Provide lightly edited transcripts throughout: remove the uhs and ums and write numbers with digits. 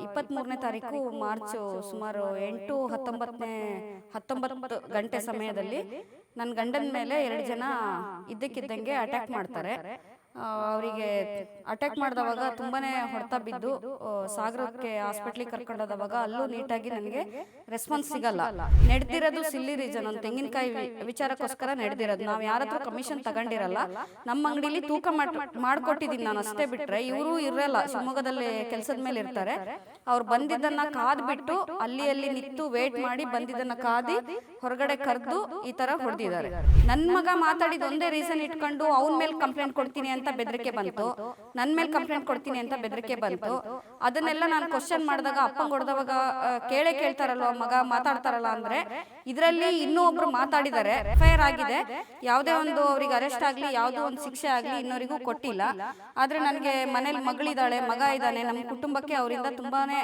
23ನೇ ತಾರೀಕು ಮಾರ್ಚ್ ಸುಮಾರು 19 ಗಂಟೆ ಸಮಯದಲ್ಲಿ ನನ್ನ ಗಂಡನ ಮೇಲೆ 2 ಜನ ಇದ್ದಕ್ಕಿದ್ದಂಗೆ ಅಟ್ಯಾಕ್ ಮಾಡ್ತಾರೆ. ಅವರಿಗೆ ಅಟ್ಯಾಕ್ ಮಾಡಿದವಾಗ ತುಂಬಾನೇ ಹೊಡೆತ ಬಿದ್ದು ಸಾಗರಕ್ಕೆ ಹಾಸ್ಪಿಟ್ಲಿಗೆ ಕರ್ಕೊಂಡೋದವಾಗ ಅಲ್ಲೂ ನೀಟಾಗಿ ನನಗೆ ರೆಸ್ಪಾನ್ಸ್ ಸಿಗಲ್ಲ. ನಡೆದಿರೋದು ಸಿಲ್ಲಿ ರೀಸನ್, ಒಂದು ತೆಂಗಿನಕಾಯಿ ವಿಚಾರಕ್ಕೋಸ್ಕರ ನಡೆದಿರೋದು. ನಾವು ಯಾರ ಹತ್ರ ಕಮಿಷನ್ ತಗೊಂಡಿರಲ್ಲ, ನಮ್ಮ ಅಂಗಡಿಲಿ ತೂಕ ಮಾಡ್ಕೊಟ್ಟಿದ್ದೀನಿ ನಾನು ಅಷ್ಟೇ. ಬಿಟ್ರೆ ಇವರು ಇರಲ್ಲ, ಶಿವಮೊಗ್ಗದಲ್ಲಿ ಕೆಲಸದ ಮೇಲೆ ಇರ್ತಾರೆ. ಅವ್ರು ಬಂದಿದ್ದನ್ನ ಕಾದ್ಬಿಟ್ಟು ಅಲ್ಲಿ ನಿಂತು ವೇಟ್ ಮಾಡಿ ಬಂದಿದ್ದನ್ನ ಕಾದಿ ಹೊರಗಡೆ ಕರೆದು ಈ ತರ ಹೊಡೆದಿದ್ದಾರೆ. ನನ್ನ ಮಗ ಮಾತಾಡಿದ ಒಂದೇ ರೀಸನ್ ಇಟ್ಕೊಂಡು ಅವನ ಮೇಲೆ ಕಂಪ್ಲೇಂಟ್ ಕೊಡ್ತೀನಿ ಅಂತ ಬೆದರಿಕೆ ಬಂತು, ನನ್ನ ಮೇಲೆ ಕಂಪ್ಲೇಂಟ್ ಕೊಡ್ತೀನಿ ಅಂತ ಬೆದರಿಕೆ ಬಂತು. ಅದನ್ನೆಲ್ಲ ನಾನು ಕ್ವಶನ್ ಮಾಡಿದಾಗ ಅಪ್ಪಂಗೆ ಹೊಡೆದವಾಗ ಕೇಳ್ತಾರಲ್ವ ಮಗ ಮಾತಾಡ್ತಾರಲ್ಲ ಅಂದ್ರೆ, ಇದರಲ್ಲಿ ಇನ್ನೂ ಒಬ್ರು ಮಾತಾಡಿದ್ದಾರೆ. FIR ಆಗಿದೆ, ಯಾವುದೇ ಒಂದು ಅವ್ರಿಗೆ ಅರೆಸ್ಟ್ ಆಗ್ಲಿ ಯಾವುದೋ ಒಂದು ಶಿಕ್ಷೆ ಆಗ್ಲಿ ಇನ್ನವರಿಗೂ ಕೊಟ್ಟಿಲ್ಲ. ಆದ್ರೆ ನನಗೆ ಮನೇಲಿ ಮಗಳಿದ್ದಾಳೆ, ಮಗ ಇದ್ದಾನೆ, ನಮ್ಮ ಕುಟುಂಬಕ್ಕೆ ಅವರಿಂದ ತುಂಬಾನೇ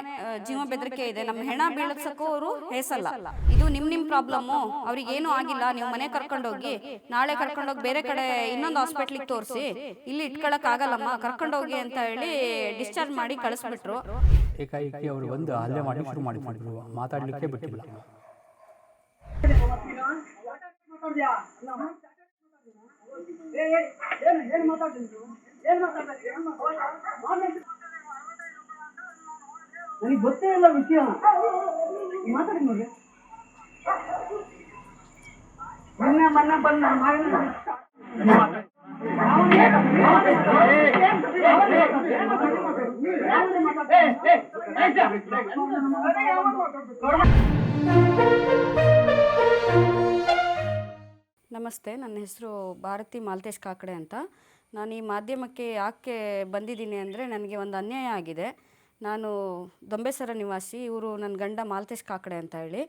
ಜೀವ ಬೆದರಿಕೆ ಇದೆ. ನಮ್ಮ ಹೆಣ ಬೀಳಸಕ್ಕೂ ಅವರು ಹೇಸಲ್ಲ. ಇದು ನಿಮ್ ಪ್ರಾಬ್ಲಮ್ಮು, ಅವ್ರಿಗೆ ಏನೂ ಆಗಿಲ್ಲ, ನೀವು ಮನೆ ಕರ್ಕೊಂಡೋಗಿ, ನಾಳೆ ಕರ್ಕೊಂಡೋಗಿ ಬೇರೆ ಕಡೆ ಇನ್ನೊಂದು ಹಾಸ್ಪಿಟ್ಲಿಗೆ ತೋರಿಸಿ, ಇಲ್ಲಿ ಇಟ್ಕೊಳಕ್ ಆಗಲ್ಲಮ್ಮ, ಕರ್ಕೊಂಡೋಗಿ ಅಂತ ಹೇಳಿ ಡಿಸ್ಚಾರ್ಜ್ ಮಾಡಿ ಕಳಿಸ್ಬಿಟ್ರು. ಏಕಾಏಕಿ ಅವರು ಬಂದು ಹಲ್ಲೆ ಮಾಡಿ ಶುರು ಮಾಡಿದ್ರು, ಮಾತಾಡ್ಲಿಕ್ಕೆ ಬಿಟ್ಟಿಲ್ಲ. ನನಗೆ ಗೊತ್ತೇ ಇಲ್ಲ ವಿಷಯ, ಮಾತಾಡಿ ನೋಡಿ. ಮೊನ್ನೆ ಬಂದು ನನ್ನ ನಮಸ್ತೆ, ನನ್ನ ಹೆಸರು ಭಾರತಿ ಮಾಲ್ತೇಶ್ ಕಾಕಡೆ ಅಂತ. ನಾನು ಈ ಮಾಧ್ಯಮಕ್ಕೆ ಯಾಕೆ ಬಂದಿದ್ದೀನಿ ಅಂದರೆ, ನನಗೆ ಒಂದು ಅನ್ಯಾಯ ಆಗಿದೆ. ನಾನು ದೊಂಬೇಸರ ನಿವಾಸಿ, ಇವರು ನನ್ನ ಗಂಡ ಮಾಲ್ತೇಶ್ ಕಾಕಡೆ ಅಂತ ಹೇಳಿ.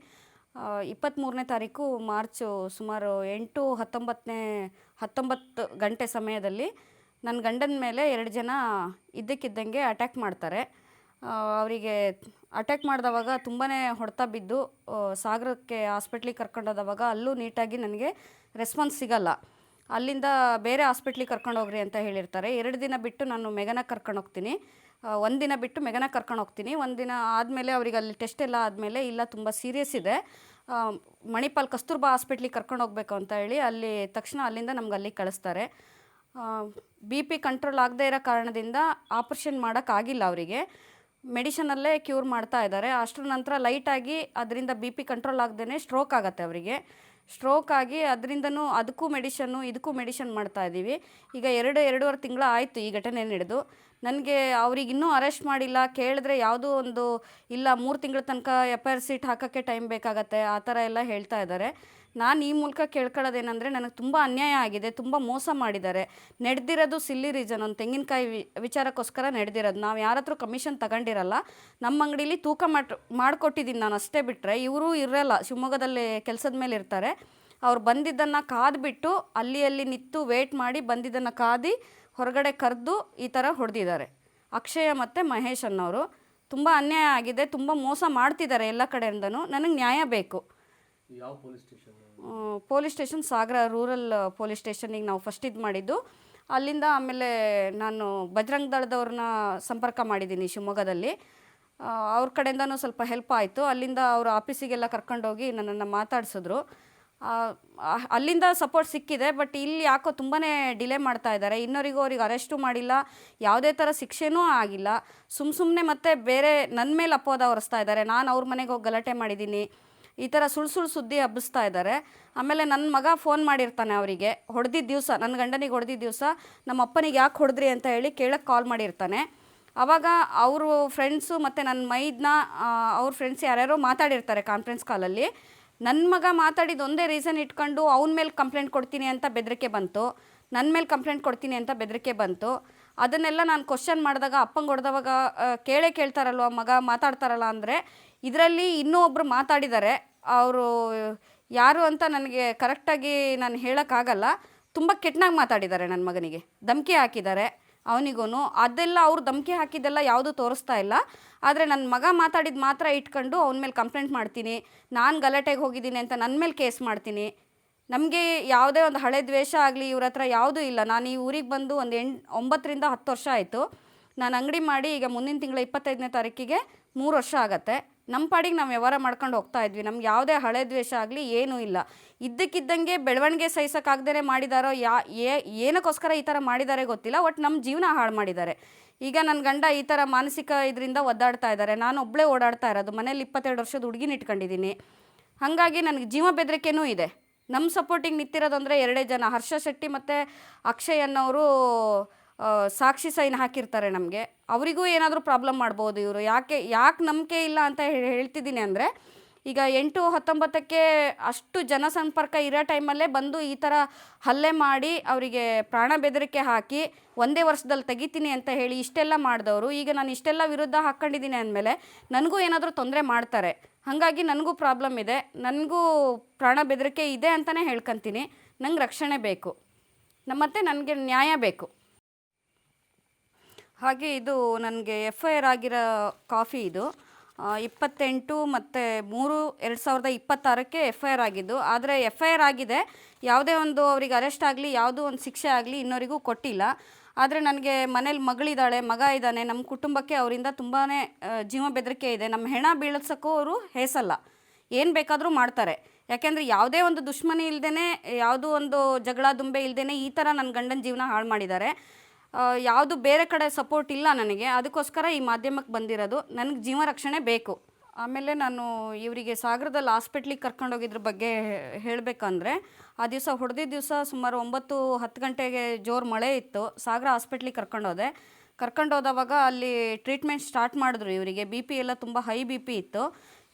23ನೇ ತಾರೀಕು ಮಾರ್ಚು ಸುಮಾರು 19 ಗಂಟೆ ಸಮಯದಲ್ಲಿ ನನ್ನ ಗಂಡನ ಮೇಲೆ 2 ಜನ ಇದ್ದಕ್ಕಿದ್ದಂಗೆ ಅಟ್ಯಾಕ್ ಮಾಡ್ತಾರೆ. ಅವರಿಗೆ ಅಟ್ಯಾಕ್ ಮಾಡಿದವಾಗ ತುಂಬಾ ಹೊಡೆತ ಬಿದ್ದು ಸಾಗರಕ್ಕೆ ಹಾಸ್ಪಿಟ್ಲಿಗೆ ಕರ್ಕೊಂಡೋದವಾಗ ಅಲ್ಲೂ ನೀಟಾಗಿ ನನಗೆ ರೆಸ್ಪಾನ್ಸ್ ಸಿಗಲ್ಲ. ಅಲ್ಲಿಂದ ಬೇರೆ ಹಾಸ್ಪಿಟ್ಲಿಗೆ ಕರ್ಕೊಂಡೋಗ್ರಿ ಅಂತ ಹೇಳಿರ್ತಾರೆ. 2 ದಿನ ಬಿಟ್ಟು ನಾನು ಮೆಗನ ಕರ್ಕೊಂಡೋಗ್ತೀನಿ, 1 ದಿನ ಬಿಟ್ಟು ಮೆಗನ ಕರ್ಕೊಂಡೋಗ್ತೀನಿ. 1 ದಿನ ಆದಮೇಲೆ ಅವ್ರಿಗೆ ಅಲ್ಲಿ ಟೆಸ್ಟ್ ಎಲ್ಲ ಆದಮೇಲೆ ಇಲ್ಲ ತುಂಬ ಸೀರಿಯಸ್ ಇದೆ, ಮಣಿಪಾಲ್ ಕಸ್ತೂರ್ಬಾ ಹಾಸ್ಪಿಟ್ಲಿಗೆ ಕರ್ಕೊಂಡೋಗ್ಬೇಕು ಅಂತ ಹೇಳಿ ಅಲ್ಲಿ ತಕ್ಷಣ ಅಲ್ಲಿಂದ ನಮ್ಗೆ ಅಲ್ಲಿಗೆ ಕಳಿಸ್ತಾರೆ. BP ಕಂಟ್ರೋಲ್ ಆಗದೇ ಇರೋ ಕಾರಣದಿಂದ ಆಪ್ರೇಷನ್ ಮಾಡೋಕ್ಕಾಗಿಲ್ಲ ಅವರಿಗೆ, ಮೆಡಿಷನಲ್ಲೇ ಕ್ಯೂರ್ ಮಾಡ್ತಾ ಇದ್ದಾರೆ. ಅಷ್ಟರ ನಂತರ ಲೈಟಾಗಿ ಅದರಿಂದ BP ಕಂಟ್ರೋಲ್ ಆಗದೇ ಸ್ಟ್ರೋಕ್ ಆಗುತ್ತೆ ಅವರಿಗೆ. ಸ್ಟ್ರೋಕ್ ಆಗಿ ಅದರಿಂದನೂ ಅದಕ್ಕೂ ಮೆಡಿಷನ್ನು ಇದಕ್ಕೂ ಮೆಡಿಷನ್ ಮಾಡ್ತಾ ಇದ್ದೀವಿ. ಈಗ 2-2.5 ತಿಂಗಳು ಆಯಿತು ಈ ಘಟನೆ ನಡೆದು. ನನಗೆ ಅವ್ರಿಗೆ ಇನ್ನೂ ಅರೆಸ್ಟ್ ಮಾಡಿಲ್ಲ, ಕೇಳಿದ್ರೆ ಯಾವುದೋ ಒಂದು ಇಲ್ಲ 3 ತಿಂಗಳ ತನಕ FIR ಸೀಟ್ ಹಾಕೋಕ್ಕೆ ಟೈಮ್ ಬೇಕಾಗತ್ತೆ, ಆ ಥರ ಎಲ್ಲ ಹೇಳ್ತಾ ಇದ್ದಾರೆ. ನಾನು ಈ ಮೂಲಕ ಕೇಳ್ಕೊಳ್ಳೋದೇನೆಂದರೆ, ನನಗೆ ತುಂಬ ಅನ್ಯಾಯ ಆಗಿದೆ, ತುಂಬ ಮೋಸ ಮಾಡಿದ್ದಾರೆ. ನಡೆದಿರೋದು ಸಿಲ್ಲಿ ರೀಸನ್, ಒಂದು ತೆಂಗಿನಕಾಯಿ ವಿಚಾರಕ್ಕೋಸ್ಕರ ನಡೆದಿರೋದು. ನಾವು ಯಾರ ಹತ್ರ ಕಮಿಷನ್ ತಗೊಂಡಿರಲ್ಲ, ನಮ್ಮ ಅಂಗಡಿಲಿ ತೂಕ ಮಾಡ್ಕೊಟ್ಟಿದ್ದೀನಿ ನಾನು ಅಷ್ಟೇ. ಬಿಟ್ಟರೆ ಇವರು ಇರಲ್ಲ, ಶಿವಮೊಗ್ಗದಲ್ಲಿ ಕೆಲಸದ ಮೇಲೆ ಇರ್ತಾರೆ. ಅವ್ರು ಬಂದಿದ್ದನ್ನು ಕಾದ್ಬಿಟ್ಟು ಅಲ್ಲಿ ನಿಂತು ವೇಟ್ ಮಾಡಿ ಬಂದಿದ್ದನ್ನು ಕಾದಿ ಹೊರಗಡೆ ಕರೆದು ಈ ಥರ ಹೊಡೆದಿದ್ದಾರೆ. ಅಕ್ಷಯ ಮತ್ತು ಮಹೇಶ್ ಅನ್ನೋರು. ತುಂಬ ಅನ್ಯಾಯ ಆಗಿದೆ, ತುಂಬ ಮೋಸ ಮಾಡ್ತಿದ್ದಾರೆ ಎಲ್ಲ ಕಡೆಯಿಂದನೂ. ನನಗೆ ನ್ಯಾಯ ಬೇಕು. ಯಾವ ಪೊಲೀಸ್ ಸ್ಟೇಷನ್? ಪೊಲೀಸ್ ಸ್ಟೇಷನ್ ಸಾಗರ ರೂರಲ್ ಪೊಲೀಸ್ ಸ್ಟೇಷನಿಗೆ ನಾವು ಫಸ್ಟ್ ಇದು ಮಾಡಿದ್ದು. ಅಲ್ಲಿಂದ ಆಮೇಲೆ ನಾನು ಬಜರಂಗ ದಳದವ್ರನ್ನ ಸಂಪರ್ಕ ಮಾಡಿದ್ದೀನಿ ಶಿವಮೊಗ್ಗದಲ್ಲಿ. ಅವ್ರ ಕಡೆಯಿಂದನೂ ಸ್ವಲ್ಪ ಹೆಲ್ಪ್ ಆಯಿತು. ಅಲ್ಲಿಂದ ಅವ್ರ ಆಫೀಸಿಗೆಲ್ಲ ಕರ್ಕೊಂಡೋಗಿ ನನ್ನನ್ನು ಮಾತಾಡಿಸಿದ್ರು. ಅಲ್ಲಿಂದ ಸಪೋರ್ಟ್ ಸಿಕ್ಕಿದೆ. ಬಟ್ ಇಲ್ಲಿ ಯಾಕೋ ತುಂಬಾ ಡಿಲೇ ಮಾಡ್ತಾ ಇದ್ದಾರೆ. ಇನ್ನವರಿಗೂ ಅವ್ರಿಗೆ ಅರೆಸ್ಟು ಮಾಡಿಲ್ಲ, ಯಾವುದೇ ಥರ ಶಿಕ್ಷೆನೂ ಆಗಿಲ್ಲ. ಸುಮ್ಮನೆ ಮತ್ತೆ ಬೇರೆ ನನ್ನ ಮೇಲೆ ಅಪವಾದ ಹೊರಿಸ್ತಾ ಇದ್ದಾರೆ. ನಾನು ಅವ್ರ ಮನೆಗೆ ಹೋಗಿ ಗಲಾಟೆ ಮಾಡಿದ್ದೀನಿ, ಈ ಥರ ಸುಳ್ಳು ಸುದ್ದಿ ಹಬ್ಬಿಸ್ತಾ ಇದ್ದಾರೆ. ಆಮೇಲೆ ನನ್ನ ಮಗ ಫೋನ್ ಮಾಡಿರ್ತಾನೆ ಅವರಿಗೆ, ಹೊಡೆದಿದ್ದ ದಿವಸ, ನನ್ನ ಗಂಡನಿಗೆ ಹೊಡೆದಿದ್ದ ದಿವಸ ನಮ್ಮ ಅಪ್ಪನಿಗೆ ಯಾಕೆ ಹೊಡೆದ್ರಿ ಅಂತ ಹೇಳಿ ಕೇಳಕ್ಕೆ ಕಾಲ್ ಮಾಡಿರ್ತಾನೆ. ಆವಾಗ ಅವರು ಫ್ರೆಂಡ್ಸು ಮತ್ತು ನನ್ನ ಮೈದ್ನ ಅವ್ರ ಫ್ರೆಂಡ್ಸ್ ಯಾರ್ಯಾರೋ ಮಾತಾಡಿರ್ತಾರೆ ಕಾನ್ಫರೆನ್ಸ್ ಕಾಲಲ್ಲಿ. ನನ್ನ ಮಗ ಮಾತಾಡಿದ ಒಂದೇ ರೀಸನ್ ಇಟ್ಕೊಂಡು ಅವನ ಮೇಲೆ ಕಂಪ್ಲೇಂಟ್ ಕೊಡ್ತೀನಿ ಅಂತ ಬೆದರಿಕೆ ಬಂತು, ನನ್ನ ಮೇಲೆ ಕಂಪ್ಲೇಂಟ್ ಕೊಡ್ತೀನಿ ಅಂತ ಬೆದರಿಕೆ ಬಂತು. ಅದನ್ನೆಲ್ಲ ನಾನು ಕ್ವಶನ್ ಮಾಡಿದಾಗ ಅಪ್ಪಂಗೆ ಹೊಡೆದವಾಗ ಕೇಳ್ತಾರಲ್ವ ಮಗ ಮಾತಾಡ್ತಾರಲ್ಲ ಅಂದರೆ, ಇದರಲ್ಲಿ ಇನ್ನೂ ಒಬ್ಬರು ಮಾತಾಡಿದ್ದಾರೆ. ಅವರು ಯಾರು ಅಂತ ನನಗೆ ಕರೆಕ್ಟಾಗಿ ನಾನು ಹೇಳೋಕ್ಕಾಗಲ್ಲ. ತುಂಬ ಕೆಟ್ಟನಾಗಿ ಮಾತಾಡಿದ್ದಾರೆ, ನನ್ನ ಮಗನಿಗೆ ಧಮಕಿ ಹಾಕಿದ್ದಾರೆ ಅವನಿಗೂ. ಅದೆಲ್ಲ ಅವ್ರು ಧಮಕಿ ಹಾಕಿದ್ದೆಲ್ಲ ಯಾವುದೂ ತೋರಿಸ್ತಾ ಇಲ್ಲ. ಆದರೆ ನನ್ನ ಮಗ ಮಾತಾಡಿದ್ದು ಮಾತ್ರ ಇಟ್ಕೊಂಡು ಅವನ ಮೇಲೆ ಕಂಪ್ಲೇಂಟ್ ಮಾಡ್ತೀನಿ, ನಾನು ಗಲಾಟೆಗೆ ಹೋಗಿದ್ದೀನಿ ಅಂತ ನನ್ನ ಮೇಲೆ ಕೇಸ್ ಮಾಡ್ತೀನಿ. ನಮಗೆ ಯಾವುದೇ ಒಂದು ಹಳೆ ದ್ವೇಷ ಆಗಲಿ ಇವ್ರ ಹತ್ರ ಯಾವುದೂ ಇಲ್ಲ. ನಾನು ಈ ಊರಿಗೆ ಬಂದು ಒಂದು 9 ರಿಂದ 10 ವರ್ಷ ಆಯಿತು. ನಾನು ಅಂಗಡಿ ಮಾಡಿ ಈಗ ಮುಂದಿನ ತಿಂಗಳ 25ನೇ ತಾರೀಕಿಗೆ 3 ವರ್ಷ ಆಗತ್ತೆ. ನಮ್ಮ ಪಾಡಿಗೆ ನಾವು ವ್ಯವಹಾರ ಮಾಡ್ಕೊಂಡು ಹೋಗ್ತಾ ಇದ್ವಿ. ನಮ್ಗೆ ಯಾವುದೇ ಹಳೆ ದ್ವೇಷ ಆಗಲಿ ಏನೂ ಇಲ್ಲ. ಇದ್ದಕ್ಕಿದ್ದಂಗೆ ಬೆಳವಣಿಗೆ ಸಹಿಸೋಕ್ಕಾಗ್ದೇ ಮಾಡಿದಾರೋ ಏನಕ್ಕೋಸ್ಕರ ಈ ಥರ ಮಾಡಿದ್ದಾರೆ ಗೊತ್ತಿಲ್ಲ. ಒಟ್ಟು ನಮ್ಮ ಜೀವನ ಹಾಳು ಮಾಡಿದ್ದಾರೆ. ಈಗ ನನ್ನ ಗಂಡ ಈ ಥರ ಮಾನಸಿಕ ಇದರಿಂದ ಒದ್ದಾಡ್ತಾ ಇದ್ದಾರೆ. ನಾನು ಒಬ್ಬಳೇ ಓಡಾಡ್ತಾ ಇರೋದು. ಮನೇಲಿ 22 ವರ್ಷದ ಹುಡುಗಿನ ಇಟ್ಕೊಂಡಿದ್ದೀನಿ. ಹಾಗಾಗಿ ನನಗೆ ಜೀವ ಬೆದರಿಕೆನೂ ಇದೆ. ನಮ್ಮ ಸಪೋರ್ಟಿಗೆ ನಿಂತಿರೋದು ಅಂದರೆ 2 ಜನ, ಹರ್ಷ ಶೆಟ್ಟಿ ಮತ್ತು ಅಕ್ಷಯ್ ಅನ್ನೋರು ಸಾಕ್ಷಿ ಸೈನ್ ಹಾಕಿರ್ತಾರೆ ನಮಗೆ. ಅವರಿಗೂ ಏನಾದರೂ ಪ್ರಾಬ್ಲಮ್ ಮಾಡ್ಬೋದು ಇವರು. ಯಾಕೆ ನಂಬಿಕೆ ಇಲ್ಲ ಅಂತ ಹೇಳ್ತಿದ್ದೀನಿ ಅಂದರೆ, ಈಗ 8-19ಕ್ಕೆ ಅಷ್ಟು ಜನಸಂಪರ್ಕ ಇರೋ ಟೈಮಲ್ಲೇ ಬಂದು ಈ ಥರ ಹಲ್ಲೆ ಮಾಡಿ ಅವರಿಗೆ ಪ್ರಾಣ ಬೆದರಿಕೆ ಹಾಕಿ 1 ವರ್ಷದಲ್ಲಿ ತೆಗಿತೀನಿ ಅಂತ ಹೇಳಿ ಇಷ್ಟೆಲ್ಲ ಮಾಡಿದವರು, ಈಗ ನಾನು ಇಷ್ಟೆಲ್ಲ ವಿರುದ್ಧ ಹಾಕ್ಕೊಂಡಿದ್ದೀನಿ ಅಂದಮೇಲೆ ನನಗೂ ಏನಾದರೂ ತೊಂದರೆ ಮಾಡ್ತಾರೆ. ಹಾಗಾಗಿ ನನಗೂ ಪ್ರಾಬ್ಲಮ್ ಇದೆ, ನನಗೂ ಪ್ರಾಣ ಬೆದರಿಕೆ ಇದೆ ಅಂತಲೇ ಹೇಳ್ಕೊತೀನಿ. ನಂಗೆ ರಕ್ಷಣೆ ಬೇಕು, ಮತ್ತು ನನಗೆ ನ್ಯಾಯ ಬೇಕು. ಹಾಗೆ ಇದು ನನಗೆ FIR ಆಗಿರೋ ಕಾಫಿ ಇದು 28 ಮತ್ತು 3/2026ಕ್ಕೆ FIR ಆಗಿದ್ದು. ಆದರೆ FIR ಆಗಿದೆ, ಯಾವುದೇ ಒಂದು ಅವ್ರಿಗೆ ಅರೆಸ್ಟ್ ಆಗಲಿ ಯಾವುದೋ ಒಂದು ಶಿಕ್ಷೆ ಆಗಲಿ ಇನ್ನವರಿಗೂ ಕೊಟ್ಟಿಲ್ಲ. ಆದರೆ ನನಗೆ ಮನೇಲಿ ಮಗಳಿದ್ದಾಳೆ, ಮಗ ಇದ್ದಾನೆ. ನಮ್ಮ ಕುಟುಂಬಕ್ಕೆ ಅವರಿಂದ ತುಂಬಾ ಜೀವ ಬೆದರಿಕೆ ಇದೆ. ನಮ್ಮ ಹೆಣ ಬೀಳಿಸೋಕ್ಕೂ ಅವರು ಹೇಸಲ್ಲ, ಏನು ಬೇಕಾದರೂ ಮಾಡ್ತಾರೆ. ಯಾಕೆಂದರೆ ಯಾವುದೇ ಒಂದು ದುಶ್ಮನಿ ಇಲ್ಲದೇ, ಯಾವುದೋ ಒಂದು ಜಗಳ ದುಂಬೆ ಇಲ್ಲದೇ ಈ ಥರ ನನ್ನ ಗಂಡನ ಜೀವನ ಹಾಳು ಮಾಡಿದ್ದಾರೆ. ಯಾವುದು ಬೇರೆ ಕಡೆ ಸಪೋರ್ಟ್ ಇಲ್ಲ ನನಗೆ. ಅದಕ್ಕೋಸ್ಕರ ಈ ಮಾಧ್ಯಮಕ್ಕೆ ಬಂದಿರೋದು. ನನಗೆ ಜೀವ ರಕ್ಷಣೆ ಬೇಕು. ಆಮೇಲೆ ನಾನು ಇವರಿಗೆ ಸಾಗರದಲ್ಲಿ ಹಾಸ್ಪಿಟ್ಲಿಗೆ ಕರ್ಕೊಂಡೋಗಿದ್ರ ಬಗ್ಗೆ ಹೇಳಬೇಕಂದ್ರೆ, ಆ ದಿವಸ ಹೊಡೆದಿದ್ದ ದಿವಸ ಸುಮಾರು 9-10 ಗಂಟೆಗೆ ಜೋರು ಮಳೆ ಇತ್ತು. ಸಾಗರ ಹಾಸ್ಪಿಟ್ಲಿಗೆ ಕರ್ಕೊಂಡೋದವಾಗ ಅಲ್ಲಿ ಟ್ರೀಟ್ಮೆಂಟ್ ಸ್ಟಾರ್ಟ್ ಮಾಡಿದ್ರು. ಇವರಿಗೆ BP ಎಲ್ಲ ತುಂಬ ಹೈ BP ಇತ್ತು.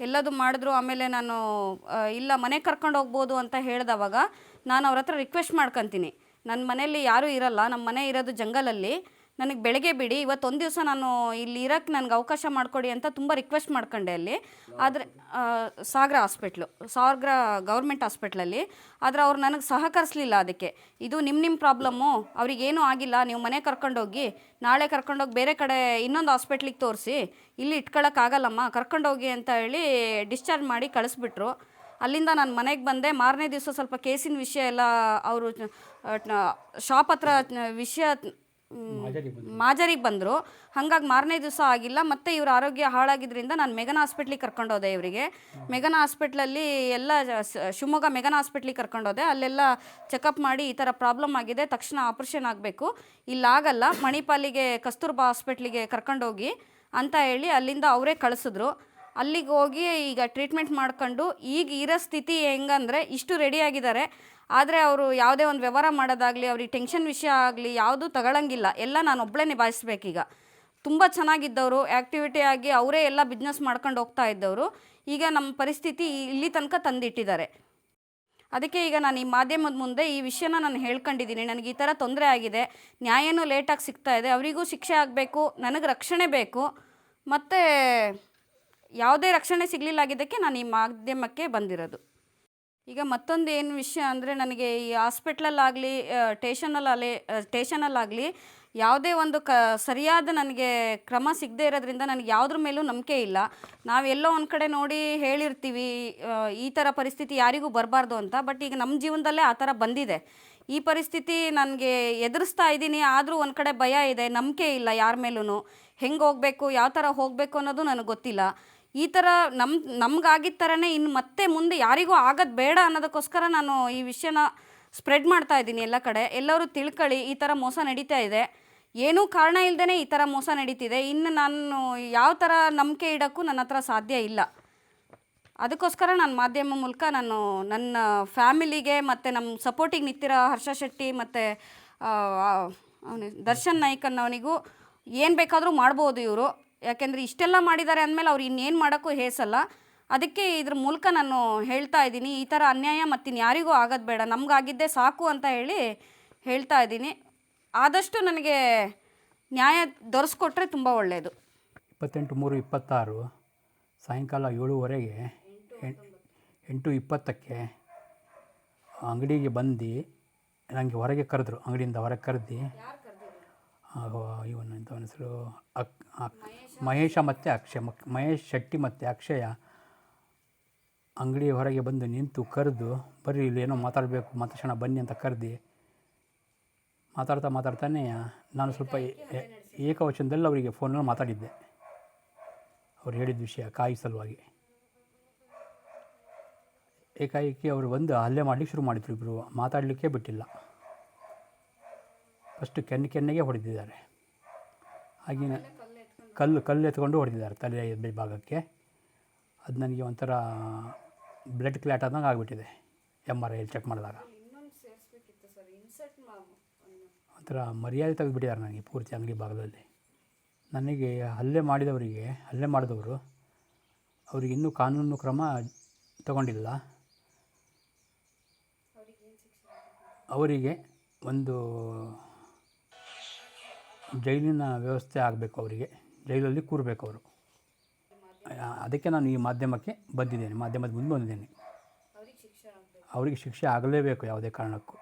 ಎಲ್ಲದು ಮಾಡಿದ್ರು. ಆಮೇಲೆ ನಾನು ಇಲ್ಲ ಮನೆಗೆ ಕರ್ಕೊಂಡು ಹೋಗ್ಬೋದು ಅಂತ ಹೇಳಿದವಾಗ ನಾನು ಅವ್ರ ಹತ್ರ ರಿಕ್ವೆಸ್ಟ್ ಮಾಡ್ಕೊತೀನಿ, ನನ್ನ ಮನೆಯಲ್ಲಿ ಯಾರೂ ಇರಲ್ಲ, ನಮ್ಮ ಮನೆ ಇರೋದು ಜಂಗಲಲ್ಲಿ, ನನಗೆ ಬೆಳಗ್ಗೆ ಬಿಡಿ, ಇವತ್ತೊಂದು ದಿವಸ ನಾನು ಇಲ್ಲಿ ಇರೋಕ್ಕೆ ನನಗೆ ಅವಕಾಶ ಮಾಡಿಕೊಡಿ ಅಂತ ತುಂಬ ರಿಕ್ವೆಸ್ಟ್ ಮಾಡ್ಕೊಂಡೆ ಅಲ್ಲಿ. ಆದರೆ ಸಾಗರ ಗೌರ್ಮೆಂಟ್ ಹಾಸ್ಪಿಟ್ಲಲ್ಲಿ. ಆದರೆ ಅವ್ರು ನನಗೆ ಸಹಕರಿಸಲಿಲ್ಲ. ಅದಕ್ಕೆ ಇದು ನಿಮ್ಮ ಪ್ರಾಬ್ಲಮ್ಮು, ಅವ್ರಿಗೇನೂ ಆಗಿಲ್ಲ, ನೀವು ಮನೆ ಕರ್ಕೊಂಡೋಗಿ, ನಾಳೆ ಕರ್ಕೊಂಡೋಗಿ ಬೇರೆ ಕಡೆ ಇನ್ನೊಂದು ಹಾಸ್ಪಿಟ್ಲಿಗೆ ತೋರಿಸಿ, ಇಲ್ಲಿ ಇಟ್ಕೊಳ್ಳೋಕ್ಕಾಗಲ್ಲಮ್ಮ, ಕರ್ಕೊಂಡೋಗಿ ಅಂತ ಹೇಳಿ ಡಿಸ್ಚಾರ್ಜ್ ಮಾಡಿ ಕಳಿಸ್ಬಿಟ್ರು. ಅಲ್ಲಿಂದ ನಾನು ಮನೆಗೆ ಬಂದೆ. ಮಾರನೇ ದಿವಸ ಸ್ವಲ್ಪ ಕೇಸಿನ ವಿಷಯ ಎಲ್ಲ ಅವರು ಶಾಪ್ ಹತ್ರ ವಿಷಯ ಮಾಜರಿಗೆ ಬಂದರು. ಹಾಗಾಗಿ ಮಾರನೇ ದಿವಸ ಆಗಿಲ್ಲ. ಮತ್ತು ಇವ್ರ ಆರೋಗ್ಯ ಹಾಳಾಗಿದ್ದರಿಂದ ನಾನು ಮೆಗನ್ ಹಾಸ್ಪಿಟ್ಲಿಗೆ ಕರ್ಕೊಂಡೋದೆ. ಇವರಿಗೆ ಮೆಗನ್ ಹಾಸ್ಪಿಟ್ಲಲ್ಲಿ ಎಲ್ಲ ಶಿವಮೊಗ್ಗ ಮೆಗನ್ ಹಾಸ್ಪಿಟ್ಲಿಗೆ ಕರ್ಕೊಂಡೋದೆ. ಅಲ್ಲೆಲ್ಲ ಚೆಕಪ್ ಮಾಡಿ ಈ ಥರ ಪ್ರಾಬ್ಲಮ್ ಆಗಿದೆ, ತಕ್ಷಣ ಆಪ್ರೇಷನ್ ಆಗಬೇಕು, ಇಲ್ಲಾಗಲ್ಲ, ಮಣಿಪಾಲಿಗೆ ಕಸ್ತೂರ್ಬಾ ಹಾಸ್ಪಿಟ್ಲಿಗೆ ಕರ್ಕೊಂಡೋಗಿ ಅಂತ ಹೇಳಿ ಅಲ್ಲಿಂದ ಅವರೇ ಕಳಿಸಿದ್ರು. ಅಲ್ಲಿಗೆ ಹೋಗಿ ಈಗ ಟ್ರೀಟ್ಮೆಂಟ್ ಮಾಡ್ಕೊಂಡು ಈಗ ಇರೋ ಸ್ಥಿತಿ ಹೆಂಗಂದರೆ ಇಷ್ಟು ರೆಡಿಯಾಗಿದ್ದಾರೆ. ಆದರೆ ಅವರು ಯಾವುದೇ ಒಂದು ವ್ಯವಹಾರ ಮಾಡೋದಾಗಲಿ, ಅವ್ರಿಗೆ ಟೆನ್ಷನ್ ವಿಷಯ ಆಗಲಿ ಯಾವುದೂ ತಗೊಳ್ಳಂಗಿಲ್ಲ. ಎಲ್ಲ ನಾನು ಒಬ್ಬಳೇ ನಿಭಾಯಿಸ್ಬೇಕೀಗ. ತುಂಬ ಚೆನ್ನಾಗಿದ್ದವರು, ಆ್ಯಕ್ಟಿವಿಟಿ ಆಗಿ ಅವರೇ ಎಲ್ಲ ಬಿಸ್ನೆಸ್ ಮಾಡ್ಕೊಂಡು ಹೋಗ್ತಾ ಇದ್ದವರು. ಈಗ ನಮ್ಮ ಪರಿಸ್ಥಿತಿ ಇಲ್ಲಿ ತನಕ ತಂದಿಟ್ಟಿದ್ದಾರೆ. ಅದಕ್ಕೆ ಈಗ ನಾನು ಈ ಮಾಧ್ಯಮದ ಮುಂದೆ ಈ ವಿಷಯನ ನಾನು ಹೇಳ್ಕೊಂಡಿದ್ದೀನಿ. ನನಗೆ ಈ ಥರ ತೊಂದರೆ ಆಗಿದೆ, ನ್ಯಾಯನೂ ಲೇಟಾಗಿ ಸಿಗ್ತಾ ಇದೆ, ಅವರಿಗೂ ಶಿಕ್ಷೆ ಆಗಬೇಕು, ನನಗೆ ರಕ್ಷಣೆ ಬೇಕು. ಮತ್ತು ಯಾವುದೇ ರಕ್ಷಣೆ ಸಿಗಲಿಲ್ಲಾಗಿದ್ದಕ್ಕೆ ನಾನು ಈ ಮಾಧ್ಯಮಕ್ಕೆ ಬಂದಿರೋದು. ಈಗ ಮತ್ತೊಂದು ಏನು ವಿಷಯ ಅಂದರೆ, ನನಗೆ ಈ ಹಾಸ್ಪಿಟ್ಲಲ್ಲಾಗಲಿ ಸ್ಟೇಷನಲ್ಲಾಗಲಿ ಯಾವುದೇ ಒಂದು ಸರಿಯಾದ ನನಗೆ ಕ್ರಮ ಸಿಗದೇ ಇರೋದ್ರಿಂದ ನನಗೆ ಯಾವುದ್ರ ಮೇಲೂ ನಂಬಿಕೆ ಇಲ್ಲ. ನಾವೆಲ್ಲೋ ಒಂದು ಕಡೆ ನೋಡಿ ಹೇಳಿರ್ತೀವಿ ಈ ಥರ ಪರಿಸ್ಥಿತಿ ಯಾರಿಗೂ ಬರಬಾರ್ದು ಅಂತ. ಬಟ್ ಈಗ ನಮ್ಮ ಜೀವನದಲ್ಲೇ ಆ ಥರ ಬಂದಿದೆ. ಈ ಪರಿಸ್ಥಿತಿ ನನಗೆ ಎದುರಿಸ್ತಾ ಇದ್ದೀನಿ. ಆದರೂ ಒಂದು ಕಡೆ ಭಯ ಇದೆ, ನಂಬಿಕೆ ಇಲ್ಲ ಯಾರ ಮೇಲೂ. ಹೆಂಗೆ ಹೋಗಬೇಕು, ಯಾವ ಥರ ಹೋಗಬೇಕು ಅನ್ನೋದು ನನಗೆ ಗೊತ್ತಿಲ್ಲ. ಈ ಥರ ನಮ್ಗಾಗಿದ್ದ ಥರನೇ ಇನ್ನು ಮತ್ತೆ ಮುಂದೆ ಯಾರಿಗೂ ಆಗೋದು ಬೇಡ ಅನ್ನೋದಕ್ಕೋಸ್ಕರ ನಾನು ಈ ವಿಷಯನ ಸ್ಪ್ರೆಡ್ ಮಾಡ್ತಾ ಇದ್ದೀನಿ ಎಲ್ಲ ಕಡೆ. ಎಲ್ಲರೂ ತಿಳ್ಕೊಳ್ಳಿ, ಈ ಥರ ಮೋಸ ನಡೀತಾ ಇದೆ, ಏನೂ ಕಾರಣ ಇಲ್ಲದೇ ಈ ಥರ ಮೋಸ ನಡೀತಿದೆ. ಇನ್ನು ನಾನು ಯಾವ ಥರ ನಂಬಿಕೆ ಇಡೋಕ್ಕೂ ನನ್ನ ಹತ್ರ ಸಾಧ್ಯ ಇಲ್ಲ. ಅದಕ್ಕೋಸ್ಕರ ನಾನು ಮಾಧ್ಯಮ ಮೂಲಕ ನಾನು ನನ್ನ ಫ್ಯಾಮಿಲಿಗೆ ಮತ್ತು ನಮ್ಮ ಸಪೋರ್ಟಿಗೆ ನಿಂತಿರೋ ಹರ್ಷ ಶೆಟ್ಟಿ ಮತ್ತು ದರ್ಶನ್ ನಾಯ್ಕ್ ಅನ್ನೋನಿಗೂ ಏನು ಬೇಕಾದರೂ ಮಾಡ್ಬೋದು ಇವರು. ಯಾಕೆಂದರೆ ಇಷ್ಟೆಲ್ಲ ಮಾಡಿದ್ದಾರೆ ಅಂದಮೇಲೆ ಅವ್ರು ಇನ್ನೇನು ಮಾಡೋಕ್ಕೂ ಹೇಸಲ್ಲ. ಅದಕ್ಕೆ ಇದ್ರ ಮೂಲಕ ನಾನು ಹೇಳ್ತಾ ಇದ್ದೀನಿ, ಈ ಥರ ಅನ್ಯಾಯ ಮತ್ತಿನ್ನು ಯಾರಿಗೂ ಆಗೋದು ಬೇಡ, ನಮಗಾಗಿದ್ದೇ ಸಾಕು ಅಂತ ಹೇಳಿ ಹೇಳ್ತಾ ಇದ್ದೀನಿ. ಆದಷ್ಟು ನನಗೆ ನ್ಯಾಯ ದೊರಸ್ಕೊಟ್ರೆ ತುಂಬ ಒಳ್ಳೆಯದು. 28/3/26 ಸಾಯಂಕಾಲ 7:15 8:20ಕ್ಕೆ ಅಂಗಡಿಗೆ ಬಂದು ನನಗೆ ಹೊರಗೆ ಕರೆದ್ರು. ಅಂಗಡಿಯಿಂದ ಹೊರಗೆ ಕರೆದು ಇವನು ಅಂತ ಹೆಸರು ಮಹೇಶ ಮತ್ತು ಅಕ್ಷಯ, ಮಹೇಶ್ ಶೆಟ್ಟಿ ಮತ್ತು ಅಕ್ಷಯ ಅಂಗಡಿ ಹೊರಗೆ ಬಂದು ನಿಂತು ಕರೆದು, ಬರ್ರಿ ಇಲ್ಲಿ ಏನೋ ಮಾತಾಡಬೇಕು, ಮಾತಾಡೋಣ ಬನ್ನಿ ಅಂತ ಕರೆದು ಮಾತಾಡ್ತಾನೆ ನಾನು ಸ್ವಲ್ಪ ಏಕವಚನದಲ್ಲಿ ಅವರಿಗೆ ಫೋನಲ್ಲಿ ಮಾತಾಡಿದ್ದೆ. ಅವ್ರು ಹೇಳಿದ ವಿಷಯ ಕಾಯಿ ಸಲುವಾಗಿ. ಏಕಾಏಕಿ ಅವರು ಬಂದು ಹಲ್ಲೆ ಮಾಡಲಿಕ್ಕೆ ಶುರು ಮಾಡಿದ್ರು. ಇಬ್ಬರು ಮಾತಾಡಲಿಕ್ಕೆ ಬಿಟ್ಟಿಲ್ಲ. ಫಸ್ಟು ಕೆನ್ನೆಗೆ ಹೊಡೆದಿದ್ದಾರೆ. ಹಾಗೆಯೇ ಕಲ್ಲು ಎತ್ಕೊಂಡು ಹೊಡೆದಿದ್ದಾರೆ ತಲೆ ಭಾಗಕ್ಕೆ. ಅದು ನನಗೆ ಒಂಥರ ಬ್ಲಡ್ ಕ್ಲಾಟ್ ಆದಂಗೆ ಆಗಿಬಿಟ್ಟಿದೆ. MRI ಚೆಕ್ ಮಾಡಿದಾಗ ಒಂಥರ ಮರ್ಯಾದೆ ತೆಗೆದುಬಿಟ್ಟಿದ್ದಾರೆ ನನಗೆ ಪೂರ್ತಿ ಅಂಗಡಿ ಭಾಗದಲ್ಲಿ. ನನಗೆ ಹಲ್ಲೆ ಮಾಡಿದವರು ಅವರಿಗೆ ಇನ್ನೂ ಕಾನೂನು ಕ್ರಮ ತಗೊಂಡಿಲ್ಲ. ಅವರಿಗೆ ಒಂದು ಜೈಲಿನ ವ್ಯವಸ್ಥೆ ಆಗಬೇಕು. ಅವರಿಗೆ ಜೈಲಲ್ಲಿ ಕೂರಬೇಕು ಅವರು. ಅದಕ್ಕೆ ನಾನು ಈ ಮಾಧ್ಯಮಕ್ಕೆ ಬಂದಿದ್ದೇನೆ, ಮಾಧ್ಯಮದ ಮುಂದೆ ಬಂದಿದ್ದೇನೆ. ಅವರಿಗೆ ಶಿಕ್ಷೆ ಆಗಲೇಬೇಕು ಯಾವುದೇ ಕಾರಣಕ್ಕೂ.